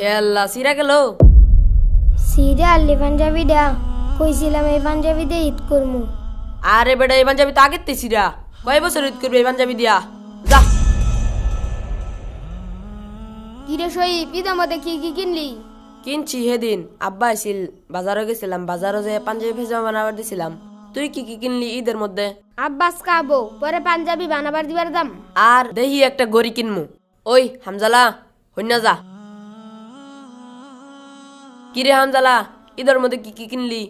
এ আল্লাহ, সিরা গেল। সিরে আল্লি পাঞ্জাবি দা কইছিলাম এই পাঞ্জাবি দিয়ে ঈদ করমু। আরে বেটা, এই পাঞ্জাবি তো আগের তে সিরা। কয় বছর ঈদ করবে এই পাঞ্জাবি দিয়া? যা। কিরে শহীদ, ঈদের মধ্যে কি কি কিনলি? কিনছি সেদিন, আব্বা আসিল, বাজারে গেছিলাম, বাজারও যে পাঞ্জাবি ভেজামা বানাবার দিছিলাম। তুই কি কি কিনলি ঈদের মধ্যে? আব্বাস খাবো, পরে পাঞ্জাবি বানাবার দিবার দাম। আর দেখি একটা গড়ি কিনমু। ওই হামজালা, হইনা যা। কিরে হামজালা, ঈদের মধ্যে কি কি কিনলি?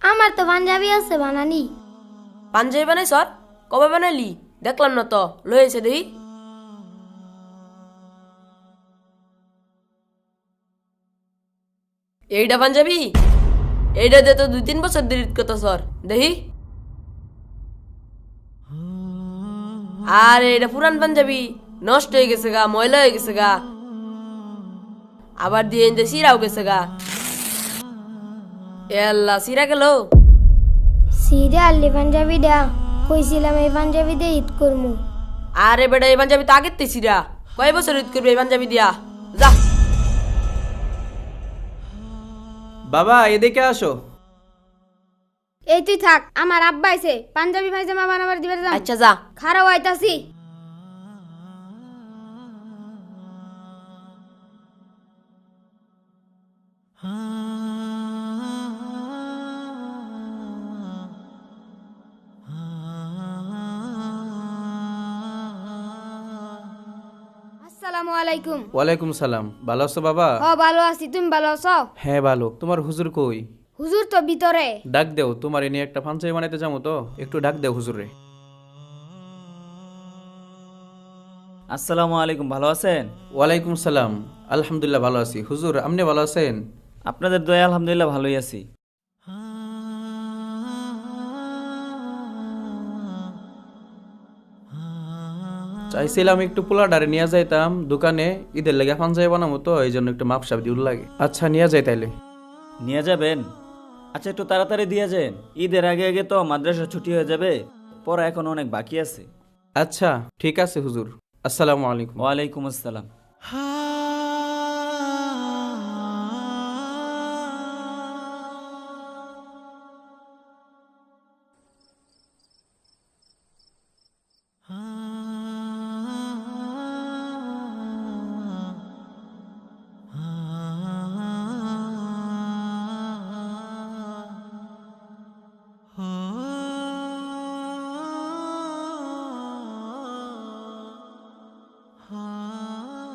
আমার তো পাঞ্জাবি আছে বানানি। পাঞ্জাবি বানাই সর? কবে বানাইলি? দেখলাম না তো, লয়েছে দেখি। এইটা পাঞ্জাবি? এইটা দিয়ে তো 2-3 বছর দেরি কত সর দেখি। আর এটা পুরান পাঞ্জাবি, নষ্ট হয়ে গেছে গা, ময়লা হয়ে গেছে গা। আবার দিয়ে এনে সিরাও গেছে গা। এ আল্লাহ, সিরা গেল। সিরে আল্লি পাঞ্জাবি দা কইছিলাম এই পাঞ্জাবি দিয়ে ঈদ করমু। আরে বেটা, এই পাঞ্জাবি তো আগের তে সিরা। কয় বছর ঈদ করবে এই পাঞ্জাবি দিয়া? যা। বাবা এদিকে আসো। এই তুই থাক, আমার আব্বা আইছে, পাঞ্জাবি পায়জামা বানাবার দিবার দাম। আচ্ছা যা। খারাপ আইতাছি। আসসালামু আলাইকুম। ওয়ালাইকুম সালাম। ভালো আছো বাবা? ভালো আছি, তুমি ভালো আছো? হ্যাঁ ভালো। তোমার হুজুর কই? হুজুর তো ভিতরে। ডাক দেও, তোমার এনে একটা পাঞ্জাবি বানাইতে যাবো তো, একটু ডাক দেও হুজুরে। আসসালামু আলাইকুম, ভালো আছেন? ওয়ালাইকুম সালাম। আলহামদুলিল্লাহ ভালো আছি। হুজুর আপনি ভালো আছেন? আপনাদের দয়া আলহামদুলিল্লাহ ভালোই আছি। চাইছিলাম একটু পোলাডারে নিয়ে যাইতাম দোকানে, ঈদের লেগে পাঞ্জাবি বানাবো তো, এই জন্য একটু মাপসাপ দিউল লাগে। আচ্ছা নিয়ে যাই তাইলে। নিয়ে যাবেন? আচ্ছা একটু তাড়াতাড়ি দিয়ে যান, ঈদের আগে আগে তো মাদ্রাসা ছুটি হয়ে যাবে, পড়া এখন অনেক বাকি আছে। আচ্ছা ঠিক আছে হুজুর। আসসালামু আলাইকুম। ওয়ালাইকুম আসসালাম।